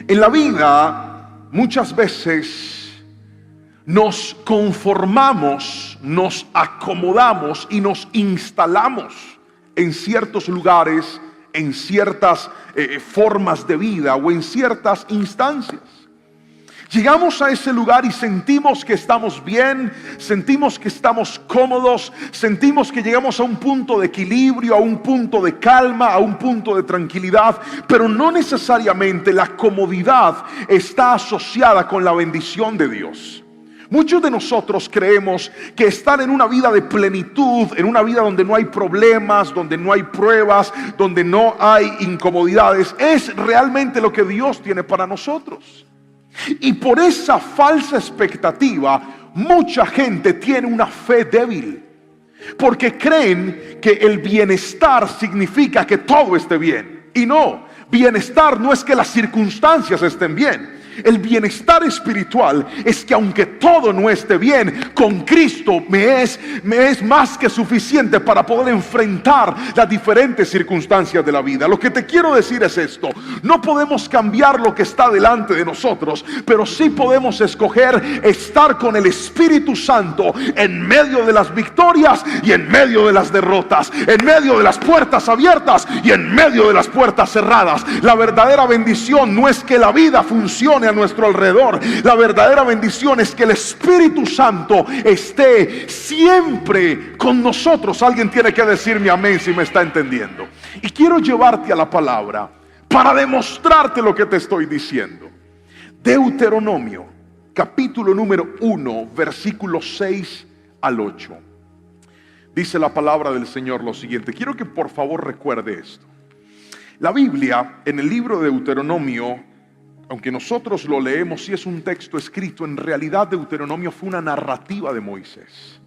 En la vida muchas veces nos conformamos, nos acomodamos y nos instalamos en ciertos lugares, en ciertas formas de vida o en ciertas instancias. Llegamos a ese lugar y sentimos que estamos bien, sentimos que estamos cómodos, sentimos que llegamos a un punto de equilibrio, a un punto de calma, a un punto de tranquilidad, pero no necesariamente la comodidad está asociada con la bendición de Dios. Muchos de nosotros creemos que estar en una vida de plenitud, en una vida donde no hay problemas, donde no hay pruebas, donde no hay incomodidades, es realmente lo que Dios tiene para nosotros. Y por esa falsa expectativa, mucha gente tiene una fe débil, porque creen que el bienestar significa que todo esté bien. Y no, bienestar no es que las circunstancias estén bien. El bienestar espiritual es que aunque todo no esté bien, con Cristo me es más que suficiente para poder enfrentar las diferentes circunstancias de la vida. Lo que te quiero decir es esto: no podemos cambiar lo que está delante de nosotros, pero sí podemos escoger estar con el Espíritu Santo en medio de las victorias y en medio de las derrotas, en medio de las puertas abiertas y en medio de las puertas cerradas. La verdadera bendición no es que la vida funcione a nuestro alrededor. La verdadera bendición es que el Espíritu Santo esté siempre con nosotros. Alguien tiene que decirme amén si me está entendiendo. Y quiero llevarte a la palabra para demostrarte lo que te estoy diciendo. Deuteronomio, capítulo número 1, versículos 6 al 8. Dice la palabra del Señor lo siguiente. Quiero que por favor recuerde esto. La Biblia, en el libro de Deuteronomio, aunque nosotros lo leemos y es un texto escrito, en realidad Deuteronomio fue una narrativa de Moisés.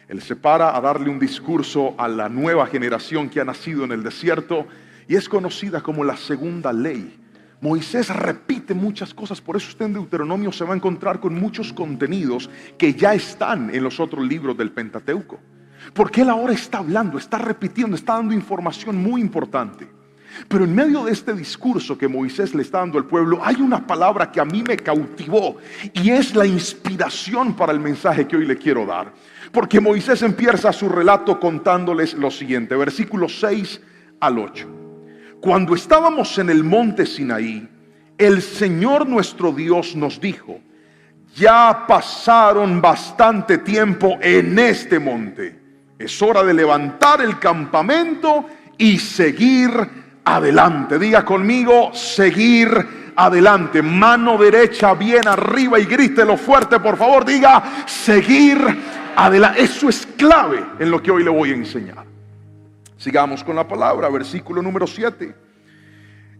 Él se para a darle un discurso a la nueva generación que ha nacido en el desierto y es conocida como la segunda ley. Moisés repite muchas cosas, por eso usted en Deuteronomio se va a encontrar con muchos contenidos que ya están en los otros libros del Pentateuco. Porque él ahora está hablando, está repitiendo, está dando información muy importante. Pero en medio de este discurso que Moisés le está dando al pueblo, hay una palabra que a mí me cautivó y es la inspiración para el mensaje que hoy le quiero dar. Porque Moisés empieza su relato contándoles lo siguiente, versículos 6 al 8. Cuando estábamos en el monte Sinaí, el Señor nuestro Dios nos dijo: ya pasaron bastante tiempo en este monte, es hora de levantar el campamento y seguir adelante. Diga conmigo: seguir adelante. Mano derecha bien arriba y grítelo fuerte, por favor. Diga: seguir adelante. Eso es clave en lo que hoy le voy a enseñar. Sigamos con la palabra, versículo número 7.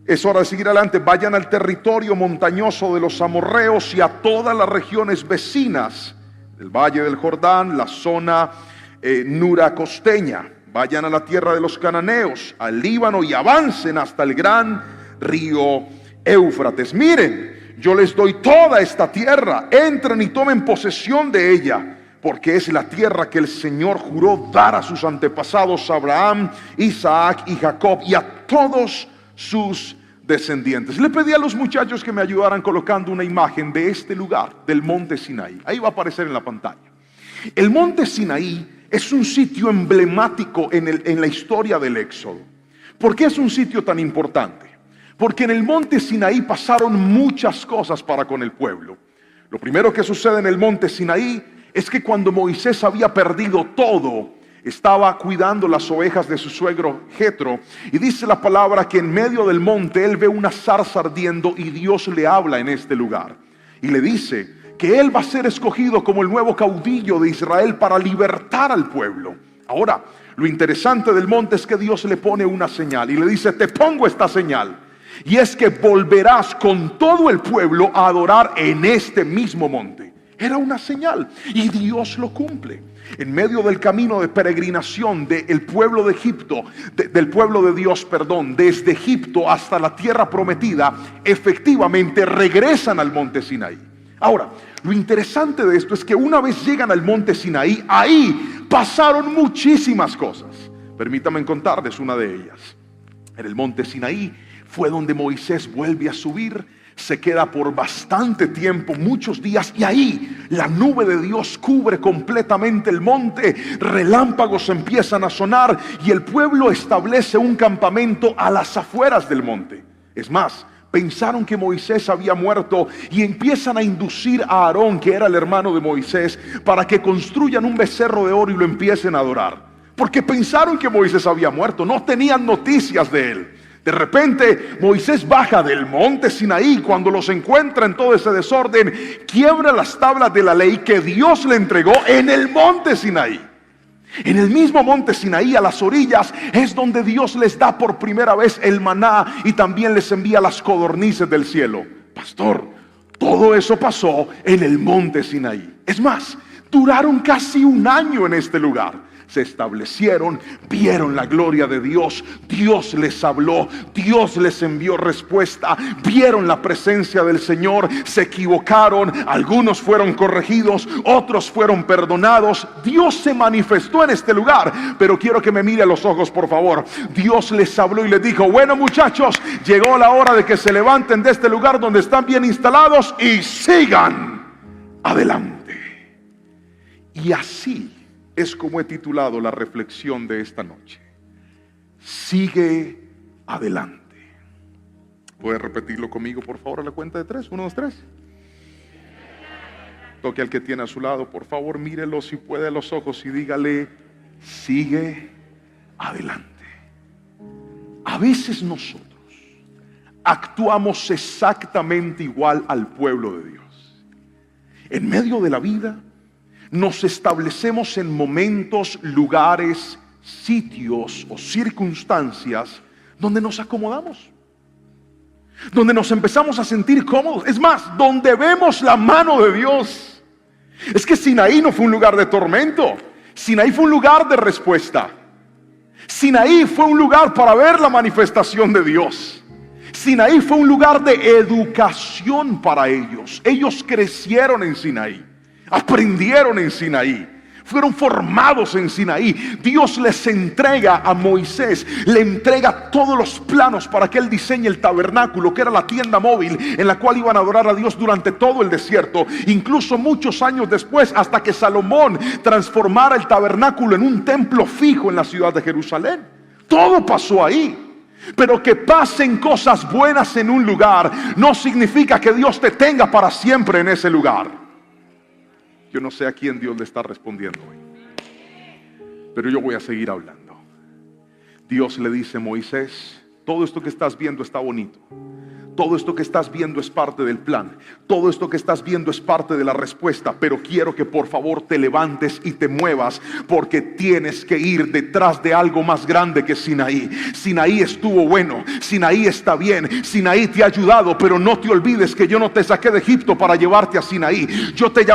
Es hora de seguir adelante. Vayan al territorio montañoso de los amorreos y a todas las regiones vecinas del valle del Jordán, la zona Nura costeña. Vayan a la tierra de los cananeos, al Líbano, y avancen hasta el gran río Éufrates. Miren, yo les doy toda esta tierra. Entren y tomen posesión de ella, porque es la tierra que el Señor juró dar a sus antepasados Abraham, Isaac y Jacob, y a todos sus descendientes. Le pedí a los muchachos que me ayudaran colocando una imagen de este lugar, del monte Sinaí. Ahí va a aparecer en la pantalla. El monte Sinaí es un sitio emblemático en la historia del Éxodo. ¿Por qué es un sitio tan importante? Porque en el monte Sinaí pasaron muchas cosas para con el pueblo. Lo primero que sucede en el monte Sinaí es que cuando Moisés había perdido todo, estaba cuidando las ovejas de su suegro Jetro, y dice la palabra que en medio del monte él ve una zarza ardiendo y Dios le habla en este lugar y le dice que él va a ser escogido como el nuevo caudillo de Israel para libertar al pueblo. Ahora, lo interesante del monte es que Dios le pone una señal y le dice: te pongo esta señal, y es que volverás con todo el pueblo a adorar en este mismo monte. Era una señal y Dios lo cumple. En medio del camino de peregrinación del pueblo de Egipto, del pueblo de Dios, perdón, desde Egipto hasta la tierra prometida, efectivamente regresan al monte Sinaí. Ahora, lo interesante de esto es que una vez llegan al monte Sinaí, ahí pasaron muchísimas cosas. Permítanme contarles una de ellas. En el monte Sinaí fue donde Moisés vuelve a subir, Se queda por bastante tiempo, muchos días, y ahí la nube de Dios cubre completamente el monte. Relámpagos empiezan a sonar y el pueblo establece un campamento a las afueras del monte. Es más, pensaron que Moisés había muerto y empiezan a inducir a Aarón, que era el hermano de Moisés, para que construyan un becerro de oro y lo empiecen a adorar, porque pensaron que Moisés había muerto, no tenían noticias de él. De repente Moisés baja del monte Sinaí. Cuando los encuentra en todo ese desorden, quiebra las tablas de la ley que Dios le entregó en el monte Sinaí. En el mismo monte Sinaí, a las orillas, es donde Dios les da por primera vez el maná y también les envía las codornices del cielo. Pastor, todo eso pasó en el monte Sinaí. Es más, duraron casi un año en este lugar. Se establecieron, vieron la gloria de Dios, Dios les habló, Dios les envió respuesta, vieron la presencia del Señor, se equivocaron, algunos fueron corregidos, otros fueron perdonados. Dios se manifestó en este lugar, pero quiero que me mire a los ojos, por favor. Dios les habló y les dijo: bueno, muchachos, llegó la hora de que se levanten de este lugar donde están bien instalados y sigan adelante. Y así es como he titulado la reflexión de esta noche: sigue adelante. ¿Puede repetirlo conmigo, por favor, a la cuenta de 3? 1, 2, 3. Toque al que tiene a su lado, por favor, mírelo si puede a los ojos y dígale: sigue adelante. A veces nosotros actuamos exactamente igual al pueblo de Dios. En medio de la vida nos establecemos en momentos, lugares, sitios o circunstancias donde nos acomodamos, donde nos empezamos a sentir cómodos. Es más, donde vemos la mano de Dios. Es que Sinaí no fue un lugar de tormento, Sinaí fue un lugar de respuesta. Sinaí fue un lugar para ver la manifestación de Dios. Sinaí fue un lugar de educación para ellos. Ellos crecieron en Sinaí, aprendieron en Sinaí, fueron formados en Sinaí. Dios les entrega a Moisés, le entrega todos los planos para que él diseñe el tabernáculo, que era la tienda móvil en la cual iban a adorar a Dios durante todo el desierto, incluso muchos años después, hasta que Salomón transformara el tabernáculo en un templo fijo en la ciudad de Jerusalén. Todo pasó ahí. Pero que pasen cosas buenas en un lugar no significa que Dios te tenga para siempre en ese lugar. Yo no sé a quién Dios le está respondiendo hoy, pero yo voy a seguir hablando. Dios le dice a Moisés: todo esto que estás viendo está bonito, todo esto que estás viendo es parte del plan, todo esto que estás viendo es parte de la respuesta, pero quiero que por favor te levantes y te muevas, porque tienes que ir detrás de algo más grande que Sinaí. Sinaí estuvo bueno, Sinaí está bien, Sinaí te ha ayudado, pero no te olvides que yo no te saqué de Egipto para llevarte a Sinaí. Yo te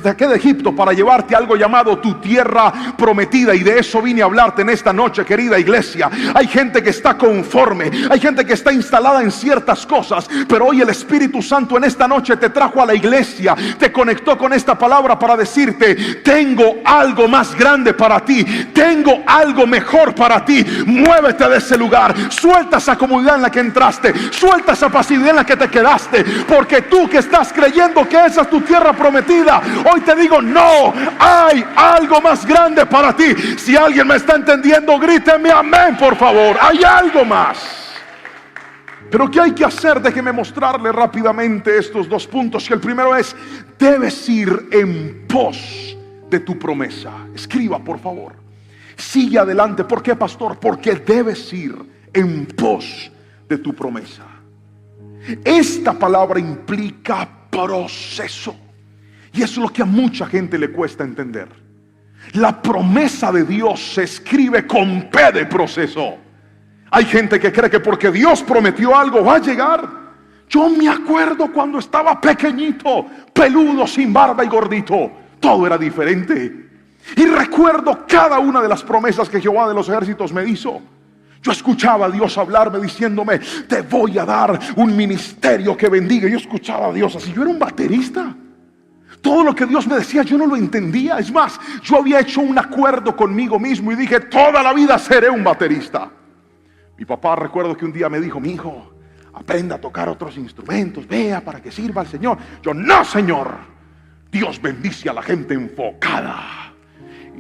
saqué de Egipto para llevarte a algo llamado tu tierra prometida, y de eso vine a hablarte en esta noche, querida iglesia. Hay gente que está conforme, hay gente que está instalada en ciertas cosas, pero hoy el Espíritu Santo en esta noche te trajo a la iglesia, te conectó con esta palabra para decirte: tengo algo más grande para ti, tengo algo mejor para ti. Muévete de ese lugar, suelta esa comodidad en la que entraste, suelta esa pasividad en la que te quedaste, porque tú que estás creyendo que esa es tu tierra prometida, hoy te digo: no, hay algo más grande para ti. Si alguien me está entendiendo, gríteme amén, por favor. Hay algo más. Pero ¿qué hay que hacer? Déjeme mostrarle rápidamente estos dos puntos. Y el primero es: debes ir en pos de tu promesa. Escriba, por favor. Sigue adelante. ¿Por qué, pastor? Porque debes ir en pos de tu promesa. Esta palabra implica proceso, y eso es lo que a mucha gente le cuesta entender. La promesa de Dios se escribe con P de proceso. Hay gente que cree que porque Dios prometió algo va a llegar. Yo me acuerdo cuando estaba pequeñito, peludo, sin barba y gordito, todo era diferente. Y recuerdo cada una de las promesas que Jehová de los ejércitos me hizo. Yo escuchaba a Dios hablarme diciéndome: te voy a dar un ministerio que bendiga. Yo escuchaba a Dios así. Yo era un baterista. Todo lo que Dios me decía yo no lo entendía. Es más, yo había hecho un acuerdo conmigo mismo y dije: toda la vida seré un baterista. Mi papá, recuerdo que un día me dijo: mi hijo, aprenda a tocar otros instrumentos, vea para que sirva al Señor. Yo, no, Señor, Dios bendice a la gente enfocada.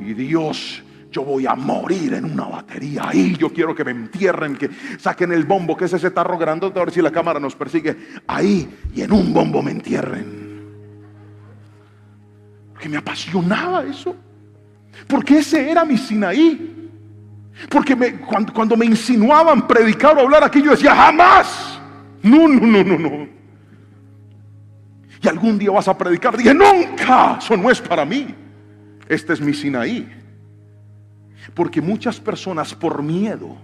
Y Dios, yo voy a morir en una batería ahí. Yo quiero que me entierren, que saquen el bombo, que es ese tarro grandote, a ver si la cámara nos persigue. Ahí, y en un bombo me entierren. Porque me apasionaba eso. Porque ese era mi Sinaí. Porque cuando me insinuaban predicar o hablar aquí, yo decía, jamás. No. Y algún día vas a predicar. Dije, nunca. Eso no es para mí. Este es mi Sinaí. Porque muchas personas, por miedo,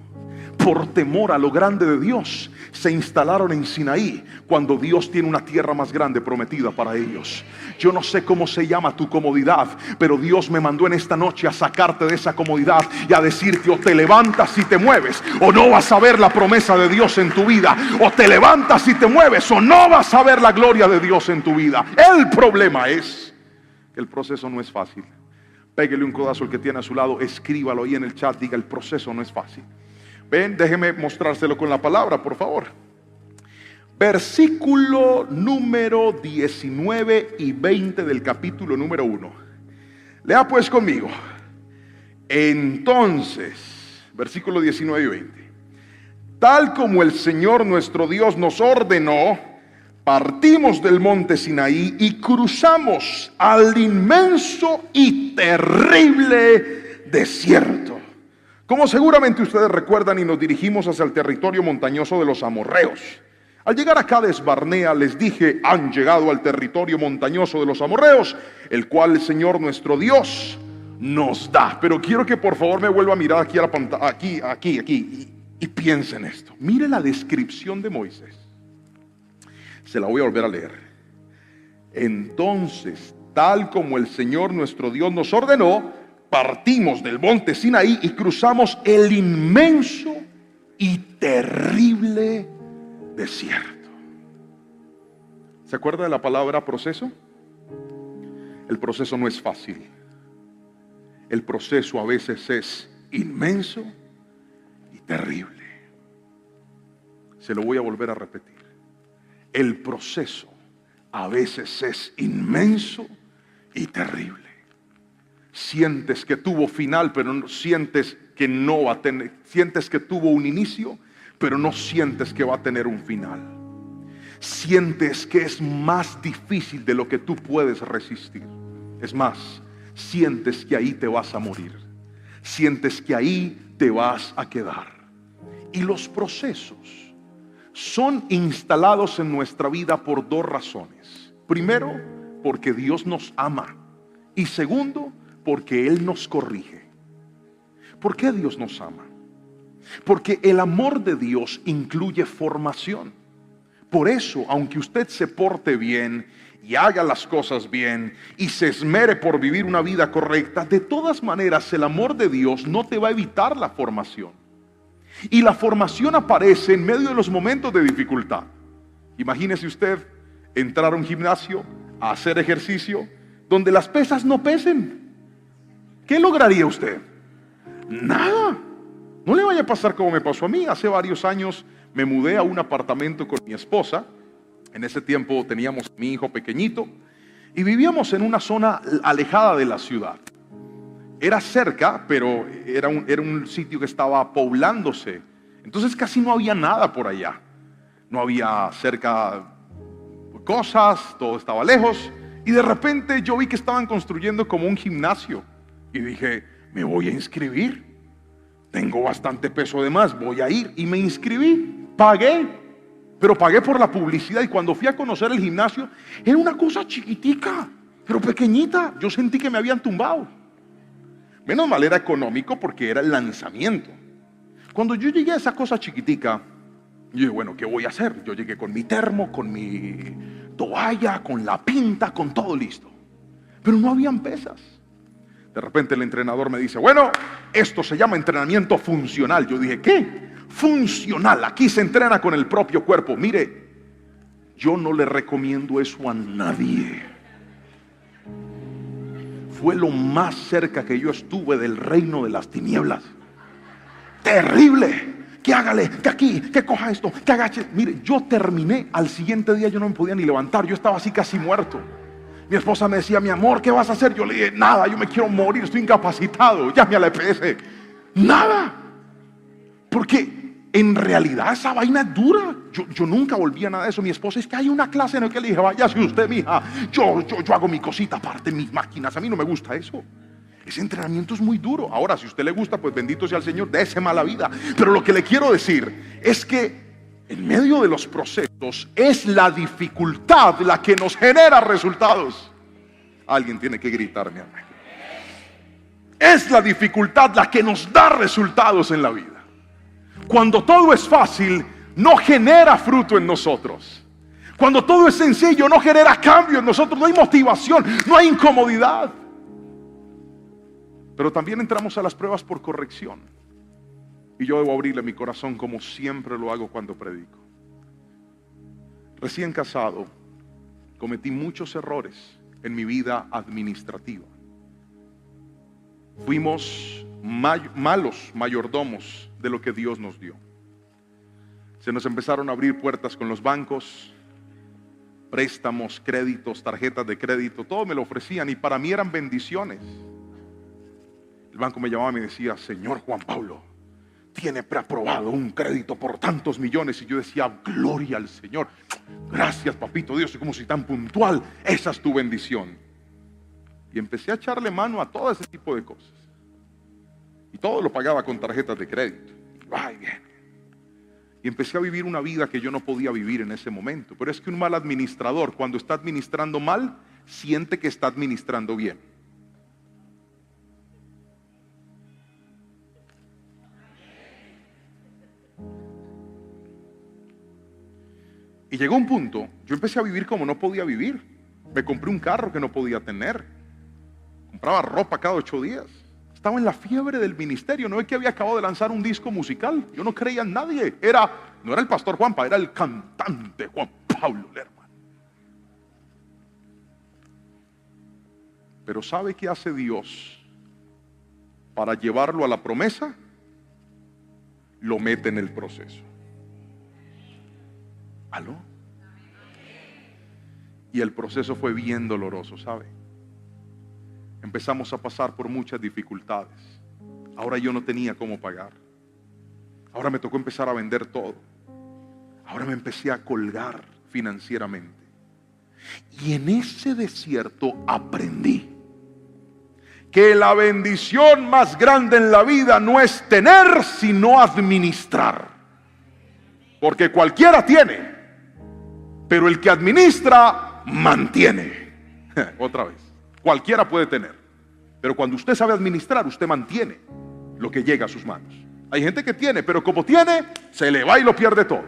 por temor a lo grande de Dios, se instalaron en Sinaí, cuando Dios tiene una tierra más grande prometida para ellos. Yo no sé cómo se llama tu comodidad, pero Dios me mandó en esta noche a sacarte de esa comodidad y a decirte: o te levantas y te mueves, o no vas a ver la promesa de Dios en tu vida. O te levantas y te mueves, o no vas a ver la gloria de Dios en tu vida. El problema es que el proceso no es fácil. Pégale un codazo al que tiene a su lado, escríbalo ahí en el chat, diga: el proceso no es fácil. Ven, déjeme mostrárselo con la palabra, por favor. Versículo número 19 y 20 del capítulo número 1. Lea pues conmigo. Entonces, versículo 19 y 20. Tal como el Señor nuestro Dios nos ordenó, partimos del monte Sinaí y cruzamos al inmenso y terrible desierto. Como seguramente ustedes recuerdan, y nos dirigimos hacia el territorio montañoso de los amorreos. Al llegar a Cades Barnea les dije: han llegado al territorio montañoso de los amorreos, el cual el Señor nuestro Dios nos da. Pero quiero que por favor me vuelva a mirar aquí a la pantalla, aquí, y piensen en esto. Mire la descripción de Moisés. Se la voy a volver a leer. Entonces, tal como el Señor nuestro Dios nos ordenó, partimos del monte Sinaí y cruzamos el inmenso y terrible desierto. ¿Se acuerda de la palabra proceso? El proceso no es fácil. El proceso a veces es inmenso y terrible. Se lo voy a volver a repetir. El proceso a veces es inmenso y terrible. Sientes que tuvo final, pero no sientes que no va a tener. Sientes que tuvo un inicio, pero no sientes que va a tener un final. Sientes que es más difícil de lo que tú puedes resistir. Es más, sientes que ahí te vas a morir. Sientes que ahí te vas a quedar. Y los procesos son instalados en nuestra vida por dos razones. Primero, porque Dios nos ama. Y segundo, porque Él nos corrige. ¿Por qué Dios nos ama? Porque el amor de Dios incluye formación. Por eso, aunque usted se porte bien y haga las cosas bien y se esmere por vivir una vida correcta, de todas maneras el amor de Dios no te va a evitar la formación. Y la formación aparece en medio de los momentos de dificultad. Imagínese usted entrar a un gimnasio a hacer ejercicio donde las pesas no pesen. ¿Qué lograría usted? Nada. No le vaya a pasar como me pasó a mí. Hace varios años me mudé a un apartamento con mi esposa. En ese tiempo teníamos a mi hijo pequeñito y vivíamos en una zona alejada de la ciudad. Era cerca, pero era un sitio que estaba poblándose. Entonces casi no había nada por allá. No había cerca cosas, todo estaba lejos. Y de repente yo vi que estaban construyendo como un gimnasio. Y dije, me voy a inscribir. Tengo bastante peso de más, voy a ir. Y me inscribí, pagué. Pero pagué por la publicidad. Y cuando fui a conocer el gimnasio, era una cosa chiquitica, pero pequeñita. Yo sentí que me habían tumbado. Menos mal era económico porque era el lanzamiento. Cuando yo llegué a esa cosa chiquitica, yo dije, bueno, ¿qué voy a hacer? Yo llegué con mi termo, con mi toalla, con la pinta, con todo listo. Pero no habían pesas. De repente el entrenador me dice, bueno, esto se llama entrenamiento funcional. Yo dije, ¿qué? Funcional, aquí se entrena con el propio cuerpo. Mire, yo no le recomiendo eso a nadie. Fue lo más cerca que yo estuve del reino de las tinieblas. Terrible. que hágale, que aquí, que coja esto, que agache. Mire, yo terminé, al siguiente día yo no me podía ni levantar, yo estaba así casi muerto. Mi esposa me decía, mi amor, ¿qué vas a hacer? Yo le dije, nada, yo me quiero morir, estoy incapacitado, llame a la EPS. Nada. Porque en realidad esa vaina es dura. Yo nunca volví a nada de eso. Mi esposa, es que hay una clase en la que le dije, váyase usted, mija, yo hago mi cosita aparte, mis máquinas, a mí no me gusta eso. Ese entrenamiento es muy duro. Ahora, si a usted le gusta, pues bendito sea el Señor, dése mala vida. Pero lo que le quiero decir es que en medio de los procesos es la dificultad la que nos genera resultados. Alguien tiene que gritarme, amén. Es la dificultad la que nos da resultados en la vida. Cuando todo es fácil, no genera fruto en nosotros. Cuando todo es sencillo, no genera cambio en nosotros. No hay motivación, no hay incomodidad. Pero también entramos a las pruebas por corrección. Y yo debo abrirle mi corazón como siempre lo hago cuando predico. Recién casado, cometí muchos errores en mi vida administrativa. Fuimos malos mayordomos de lo que Dios nos dio. Se nos empezaron a abrir puertas con los bancos, préstamos, créditos, tarjetas de crédito, todo me lo ofrecían y para mí eran bendiciones. El banco me llamaba y me decía, señor Juan Pablo, tiene preaprobado un crédito por tantos millones. Y yo decía, gloria al Señor. Gracias, papito Dios, como si tan puntual. Esa es tu bendición. Y empecé a echarle mano a todo ese tipo de cosas. Y todo lo pagaba con tarjetas de crédito. Ay, bien. Y empecé a vivir una vida que yo no podía vivir en ese momento. Pero es que un mal administrador, cuando está administrando mal, siente que está administrando bien. Y llegó un punto, yo empecé a vivir como no podía vivir. Me compré un carro que no podía tener. Compraba ropa cada 8 días. Estaba en la fiebre del ministerio. No es que había acabado de lanzar un disco musical. Yo no creía en nadie. No era el pastor Juanpa, era el cantante Juan Pablo Lerman. Pero ¿sabe qué hace Dios para llevarlo a la promesa? Lo mete en el proceso. ¿Aló? Y el proceso fue bien doloroso, ¿sabe? Empezamos a pasar por muchas dificultades. Ahora yo no tenía cómo pagar. Ahora me tocó empezar a vender todo. Ahora me empecé a colgar financieramente. Y en ese desierto aprendí que la bendición más grande en la vida no es tener, sino administrar. Porque cualquiera tiene, pero el que administra, mantiene. Otra vez, cualquiera puede tener, pero cuando usted sabe administrar, usted mantiene lo que llega a sus manos. Hay gente que tiene, pero como tiene, se le va y lo pierde todo.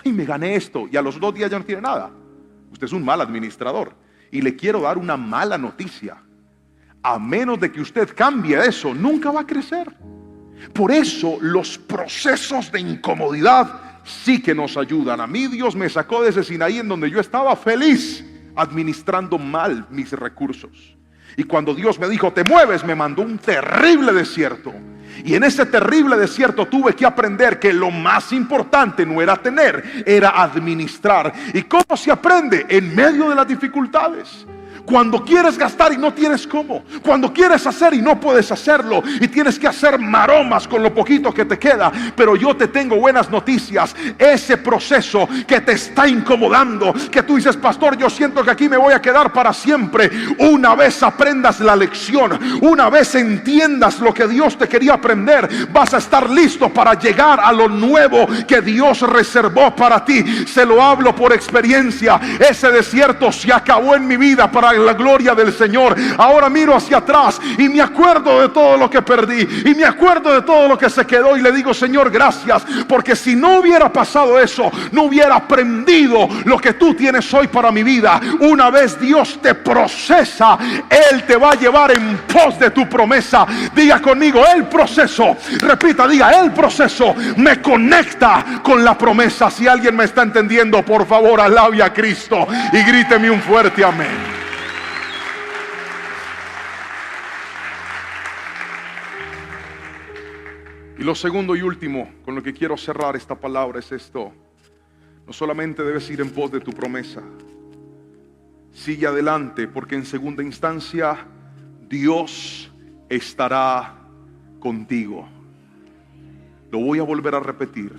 Y me gané esto, y a los 2 días ya no tiene nada. Usted es un mal administrador. Y le quiero dar una mala noticia. A menos de que usted cambie eso, nunca va a crecer. Por eso los procesos de incomodidad sí que nos ayudan. A mí Dios me sacó de ese Sinaí en donde yo estaba feliz administrando mal mis recursos. Y cuando Dios me dijo, te mueves, me mandó un terrible desierto. Y en ese terrible desierto tuve que aprender que lo más importante no era tener, era administrar. ¿Y cómo se aprende? En medio de las dificultades. Cuando quieres gastar y no tienes cómo. Cuando quieres hacer y no puedes hacerlo. Y tienes que hacer maromas con lo poquito que te queda. Pero yo te tengo buenas noticias. Ese proceso que te está incomodando, que tú dices, pastor, yo siento que aquí me voy a quedar para siempre. Una vez aprendas la lección, una vez entiendas lo que Dios te quería aprender, vas a estar listo para llegar a lo nuevo que Dios reservó para ti. Se lo hablo por experiencia. Ese desierto se acabó en mi vida para la gloria del Señor. Ahora miro hacia atrás y me acuerdo de todo lo que perdí y me acuerdo de todo lo que se quedó y le digo, Señor, gracias, porque si no hubiera pasado eso, no hubiera aprendido lo que tú tienes hoy para mi vida. Una vez Dios te procesa, Él te va a llevar en pos de tu promesa. Diga conmigo, el proceso, repita, diga, el proceso me conecta con la promesa. Si alguien me está entendiendo, por favor, alabe a Cristo y gríteme un fuerte amén. Y lo segundo y último con lo que quiero cerrar esta palabra es esto. No solamente debes ir en pos de tu promesa, sigue adelante, porque en segunda instancia Dios estará contigo. Lo voy a volver a repetir.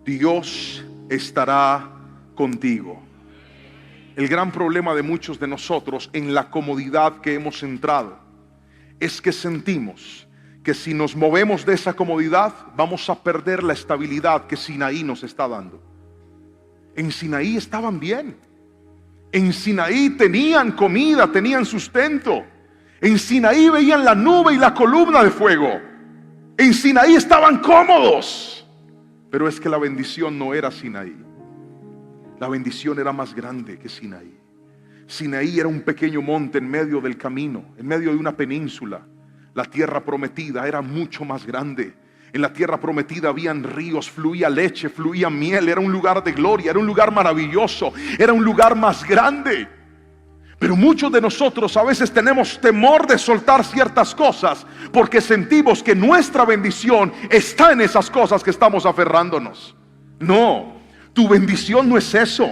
Dios estará contigo. El gran problema de muchos de nosotros en la comodidad que hemos entrado es que sentimos que si nos movemos de esa comodidad vamos a perder la estabilidad que Sinaí nos está dando. En Sinaí estaban bien. En Sinaí tenían comida, tenían sustento. En Sinaí veían la nube y la columna de fuego. En Sinaí estaban cómodos. Pero es que la bendición no era Sinaí. La bendición era más grande que Sinaí. Sinaí era un pequeño monte en medio del camino, en medio de una península. La tierra prometida era mucho más grande. En la tierra prometida habían ríos, fluía leche, fluía miel. Era un lugar de gloria, era un lugar maravilloso, era un lugar más grande. Pero muchos de nosotros a veces tenemos temor de soltar ciertas cosas porque sentimos que nuestra bendición está en esas cosas que estamos aferrándonos. No, tu bendición no es eso.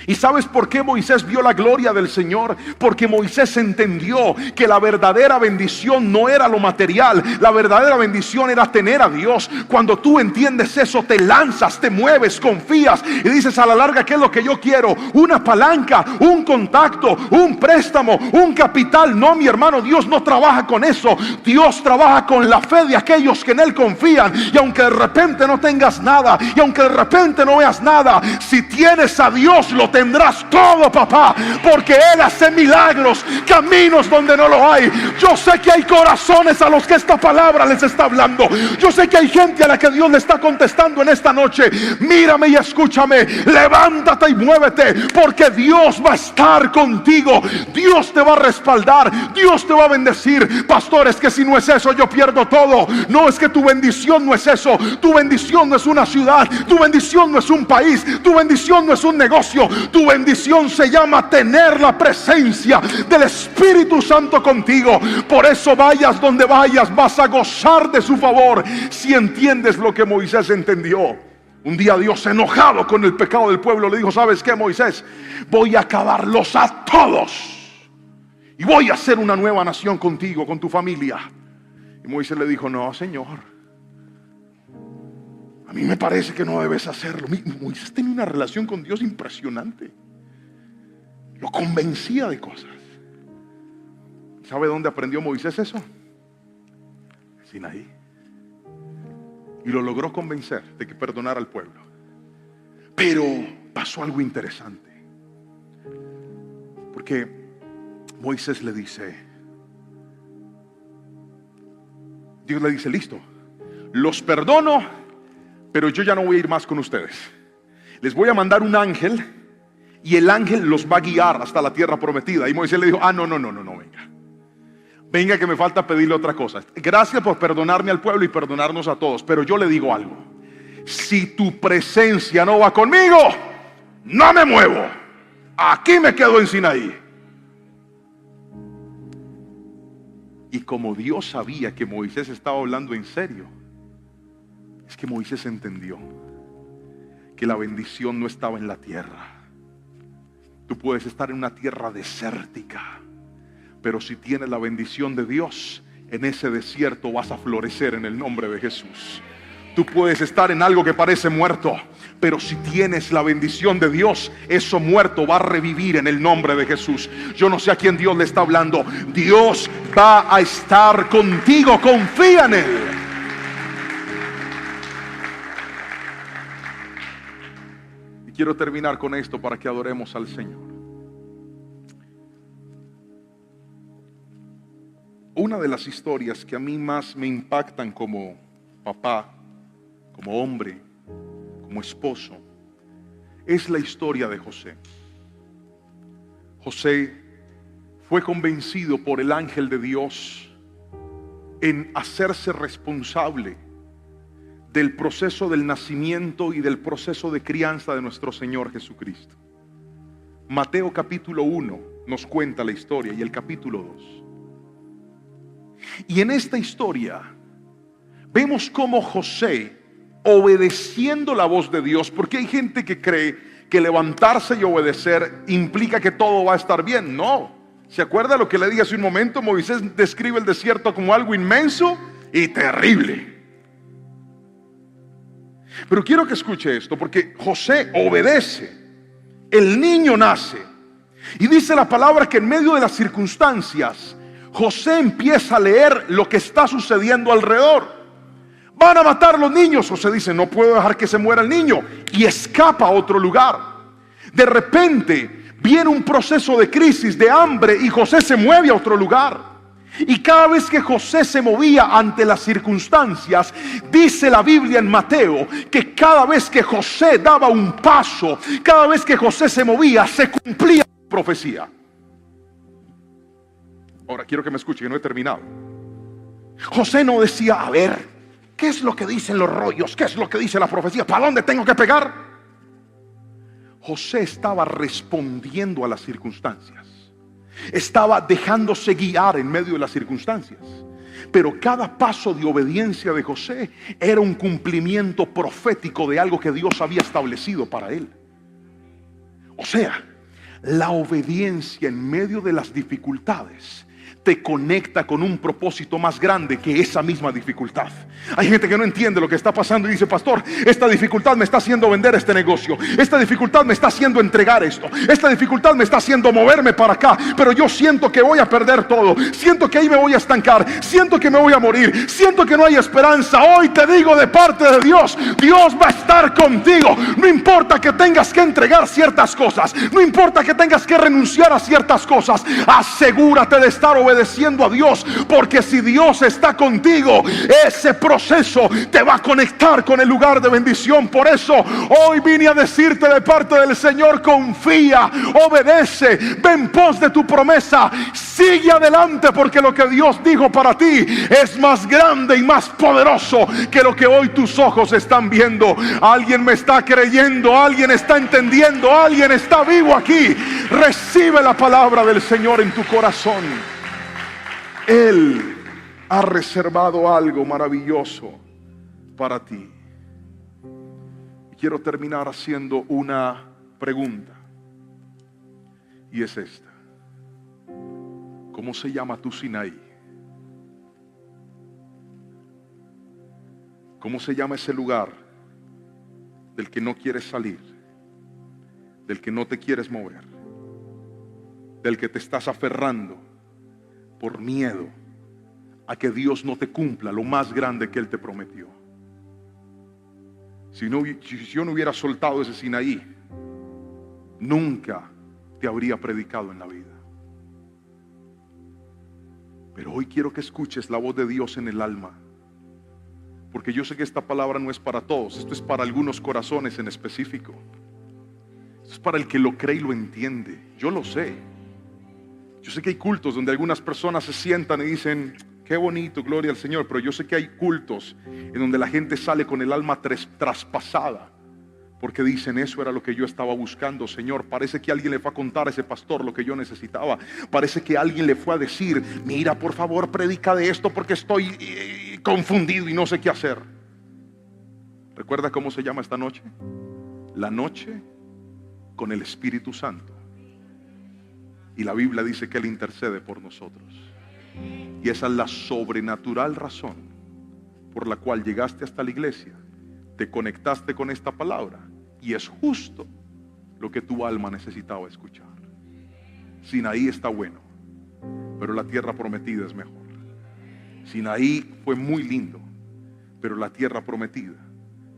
¿Y sabes por qué Moisés vio la gloria del Señor? Porque Moisés entendió que la verdadera bendición no era lo material. La verdadera bendición era tener a Dios. Cuando tú entiendes eso, te lanzas, te mueves, confías y dices: a la larga, ¿qué es lo que yo quiero? Una palanca, un contacto, un préstamo, un capital. No, mi hermano, Dios no trabaja con eso. Dios trabaja con la fe de aquellos que en Él confían. Y aunque de repente no tengas nada, y aunque de repente no veas nada, si tienes a Dios, lo tendrás todo, papá, porque Él hace milagros, caminos donde no lo hay. Yo sé que hay corazones a los que esta palabra les está hablando. Yo sé que hay gente a la que Dios le está contestando en esta noche. Mírame y escúchame, levántate y muévete, porque Dios va a estar contigo. Dios te va a respaldar, Dios te va a bendecir. Pastor, es que si no es eso yo pierdo todo. No, es que tu bendición no es eso. Tu bendición no es una ciudad, tu bendición no es un país, tu bendición no es un negocio. Tu bendición se llama tener la presencia del Espíritu Santo contigo. Por eso vayas donde vayas, vas a gozar de su favor. Si entiendes lo que Moisés entendió. Un día Dios, enojado con el pecado del pueblo, le dijo: ¿sabes qué, Moisés? Voy a acabarlos a todos y voy a hacer una nueva nación contigo, con tu familia. Y Moisés le dijo: no, Señor, a mí me parece que no debes hacerlo. Moisés tenía una relación con Dios impresionante. Lo convencía de cosas. ¿Sabe dónde aprendió Moisés eso? Sinaí. Y lo logró convencer de que perdonara al pueblo. Pero pasó algo interesante. Porque Moisés le dice, Dios le dice: listo, los perdono, pero yo ya no voy a ir más con ustedes. Les voy a mandar un ángel y el ángel los va a guiar hasta la tierra prometida. Y Moisés le dijo: no, venga. Venga, que me falta pedirle otra cosa. Gracias por perdonarme al pueblo y perdonarnos a todos, pero yo le digo algo: si tu presencia no va conmigo, no me muevo. Aquí me quedo en Sinaí. Y como Dios sabía que Moisés estaba hablando en serio, es que Moisés entendió que la bendición no estaba en la tierra. Tú puedes estar en una tierra desértica, pero si tienes la bendición de Dios, en ese desierto vas a florecer en el nombre de Jesús. Tú puedes estar en algo que parece muerto, pero si tienes la bendición de Dios, eso muerto va a revivir en el nombre de Jesús. Yo no sé a quién Dios le está hablando. Dios va a estar contigo, confía en Él. Y quiero terminar con esto para que adoremos al Señor. Una de las historias que a mí más me impactan como papá, como hombre, como esposo, es la historia de José. José fue convencido por el ángel de Dios en hacerse responsable del proceso del nacimiento y del proceso de crianza de nuestro Señor Jesucristo. Mateo capítulo 1 nos cuenta la historia y el capítulo 2. Y en esta historia vemos cómo José, obedeciendo la voz de Dios, porque hay gente que cree que levantarse y obedecer implica que todo va a estar bien. No. ¿Se acuerda lo que le dije hace un momento? Moisés describe el desierto como algo inmenso y terrible. Pero quiero que escuche esto, porque José obedece. El niño nace. Y dice la palabra que en medio de las circunstancias, José empieza a leer lo que está sucediendo alrededor. Van a matar a los niños. José dice, no puedo dejar que se muera el niño. Y escapa a otro lugar. De repente viene un proceso de crisis, de hambre, y José se mueve a otro lugar. Y cada vez que José se movía ante las circunstancias, dice la Biblia en Mateo, que cada vez que José daba un paso, cada vez que José se movía, se cumplía la profecía. Ahora quiero que me escuche, que no he terminado. José no decía, a ver, ¿qué es lo que dicen los rollos? ¿Qué es lo que dice la profecía? ¿Para dónde tengo que pegar? José estaba respondiendo a las circunstancias. Estaba dejándose guiar en medio de las circunstancias. Pero cada paso de obediencia de José era un cumplimiento profético de algo que Dios había establecido para él. O sea, la obediencia en medio de las dificultades te conecta con un propósito más grande que esa misma dificultad. Hay gente que no entiende lo que está pasando y dice, pastor, esta dificultad me está haciendo vender este negocio, esta dificultad me está haciendo entregar esto, esta dificultad me está haciendo moverme para acá, pero yo siento que voy a perder todo, siento que ahí me voy a estancar, siento que me voy a morir, siento que no hay esperanza. Hoy te digo de parte de Dios, Dios va a estar contigo. No importa que tengas que entregar ciertas cosas, no importa que tengas que renunciar a ciertas cosas, asegúrate de estar obedeciendo a Dios, porque si Dios está contigo, ese proceso te va a conectar con el lugar de bendición. Por eso hoy vine a decirte de parte del Señor, confía, obedece, ve en pos de tu promesa, sigue adelante, porque lo que Dios dijo para ti es más grande y más poderoso que lo que hoy tus ojos están viendo. Alguien me está creyendo, alguien está entendiendo, alguien está vivo aquí. Recibe la palabra del Señor en tu corazón. Él ha reservado algo maravilloso para ti. Y quiero terminar haciendo una pregunta, y es esta: ¿cómo se llama tu Sinaí? ¿Cómo se llama ese lugar del que no quieres salir, del que no te quieres mover, del que te estás aferrando por miedo a que Dios no te cumpla lo más grande que Él te prometió? Si yo no hubiera soltado ese Sinaí, nunca te habría predicado en la vida. Pero hoy quiero que escuches la voz de Dios en el alma, porque yo sé que esta palabra no es para todos. Esto es para algunos corazones en específico. Esto es para el que lo cree y lo entiende. Yo lo sé. Yo sé que hay cultos donde algunas personas se sientan y dicen, qué bonito, gloria al Señor. Pero yo sé que hay cultos en donde la gente sale con el alma traspasada, porque dicen, eso era lo que yo estaba buscando, Señor. Parece que alguien le fue a contar a ese pastor lo que yo necesitaba. Parece que alguien le fue a decir, mira, por favor, predica de esto porque estoy confundido y no sé qué hacer. ¿Recuerda cómo se llama esta noche? La noche con el Espíritu Santo. Y la Biblia dice que Él intercede por nosotros. Y esa es la sobrenatural razón por la cual llegaste hasta la iglesia, te conectaste con esta palabra, y es justo lo que tu alma necesitaba escuchar. Sinaí está bueno, pero la tierra prometida es mejor. Sinaí fue muy lindo, pero la tierra prometida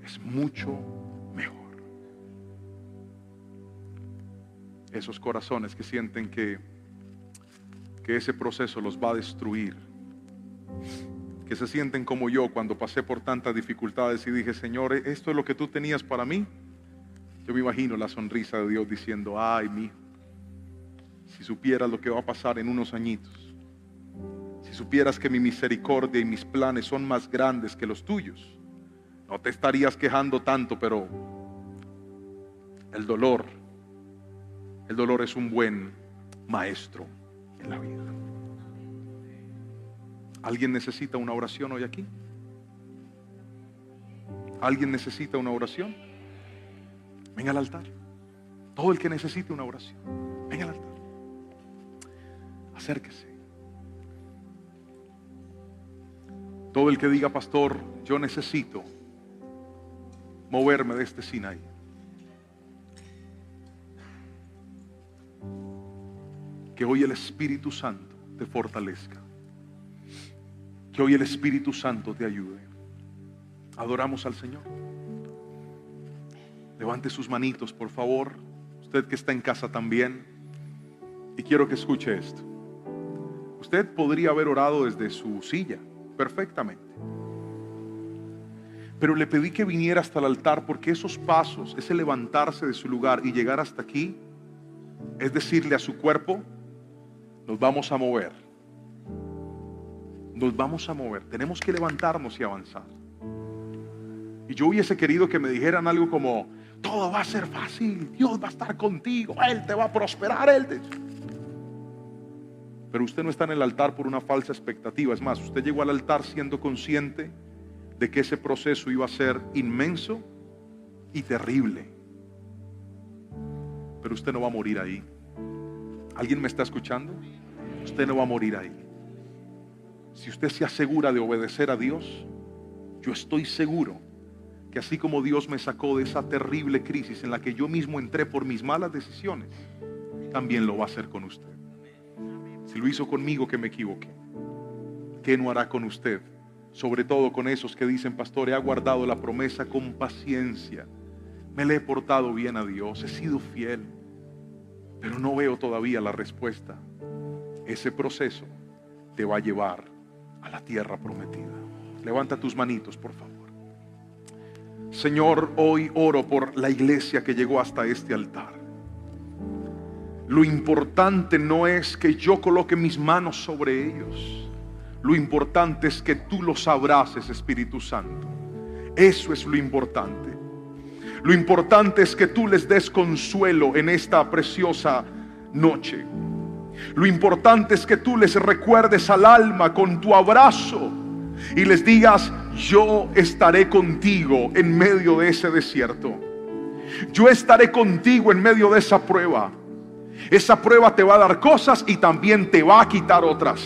es mucho mejor. Esos corazones que sienten que ese proceso los va a destruir, que se sienten como yo cuando pasé por tantas dificultades y dije, Señor, ¿esto es lo que tú tenías para mí? Yo me imagino la sonrisa de Dios diciendo, ay, mi hijo, si supieras lo que va a pasar en unos añitos, si supieras que mi misericordia y mis planes son más grandes que los tuyos, no te estarías quejando tanto. Pero el dolor es un buen maestro en la vida. ¿Alguien necesita una oración hoy aquí? ¿Alguien necesita una oración? Venga al altar. Todo el que necesite una oración, venga al altar. Acérquese. Todo el que diga, pastor, yo necesito moverme de este Sinaí. Que hoy el Espíritu Santo te fortalezca. Que hoy el Espíritu Santo te ayude. Adoramos al Señor. Levante sus manitos, por favor. Usted que está en casa también. Y quiero que escuche esto. Usted podría haber orado desde su silla, perfectamente. Pero le pedí que viniera hasta el altar, porque esos pasos, ese levantarse de su lugar y llegar hasta aquí, es decirle a su cuerpo, nos vamos a mover. Nos vamos a mover. Tenemos que levantarnos y avanzar. Y yo hubiese querido que me dijeran algo como, todo va a ser fácil, Dios va a estar contigo, Él te va a prosperar, Pero usted no está en el altar por una falsa expectativa. Es más, usted llegó al altar siendo consciente de que ese proceso iba a ser inmenso y terrible. Pero usted no va a morir ahí. ¿Alguien me está escuchando? Usted no va a morir ahí. Si usted se asegura de obedecer a Dios, yo estoy seguro que así como Dios me sacó de esa terrible crisis en la que yo mismo entré por mis malas decisiones, también lo va a hacer con usted. Si lo hizo conmigo, que me equivoqué, ¿qué no hará con usted? Sobre todo con esos que dicen, pastor, he aguardado la promesa con paciencia, me le he portado bien a Dios, he sido fiel, pero no veo todavía la respuesta. Ese proceso te va a llevar a la tierra prometida. Levanta tus manitos, por favor. Señor, hoy oro por la iglesia que llegó hasta este altar. Lo importante no es que yo coloque mis manos sobre ellos. Lo importante es que tú los abraces, Espíritu Santo. Eso es lo importante. Lo importante es que tú les des consuelo en esta preciosa noche. Lo importante es que tú les recuerdes al alma con tu abrazo y les digas, yo estaré contigo en medio de ese desierto. Yo estaré contigo en medio de esa prueba. Esa prueba te va a dar cosas y también te va a quitar otras.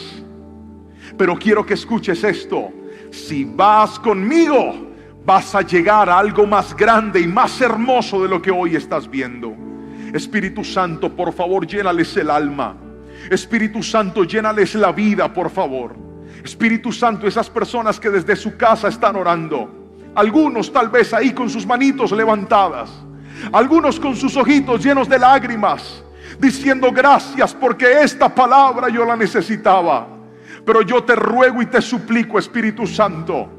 Pero quiero que escuches esto. Si vas conmigo, vas a llegar a algo más grande y más hermoso de lo que hoy estás viendo. Espíritu Santo, por favor, llénales el alma. Espíritu Santo, llénales la vida, por favor. Espíritu Santo, esas personas que desde su casa están orando, algunos tal vez ahí con sus manitos levantadas, algunos con sus ojitos llenos de lágrimas, diciendo gracias porque esta palabra yo la necesitaba. Pero yo te ruego y te suplico, Espíritu Santo,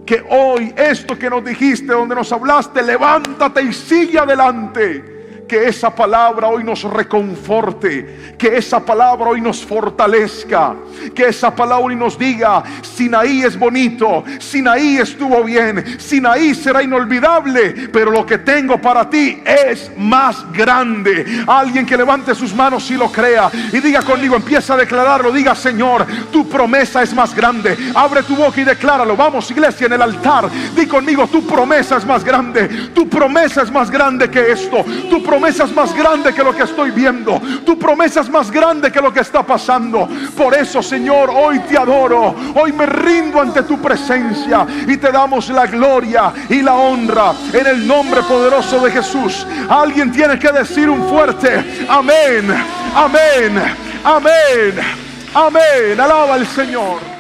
que hoy esto que nos dijiste, donde nos hablaste, levántate y sigue adelante. Que esa palabra hoy nos reconforte, que esa palabra hoy nos fortalezca, que esa palabra hoy nos diga, Sinaí es bonito, Sinaí estuvo bien, Sinaí será inolvidable, pero lo que tengo para ti es más grande. Alguien que levante sus manos y lo crea y diga conmigo, empieza a declararlo, diga, Señor, tu promesa es más grande. Abre tu boca y decláralo. Vamos, iglesia, en el altar, di conmigo, tu promesa es más grande, tu promesa es más grande que esto, tu promesa es más grande que lo que estoy viendo, tu promesa es más grande que lo que está pasando. Por eso, Señor, hoy te adoro, hoy me rindo ante tu presencia y te damos la gloria y la honra en el nombre poderoso de Jesús. Alguien tiene que decir un fuerte amén, amén, amén, amén. Alaba al Señor.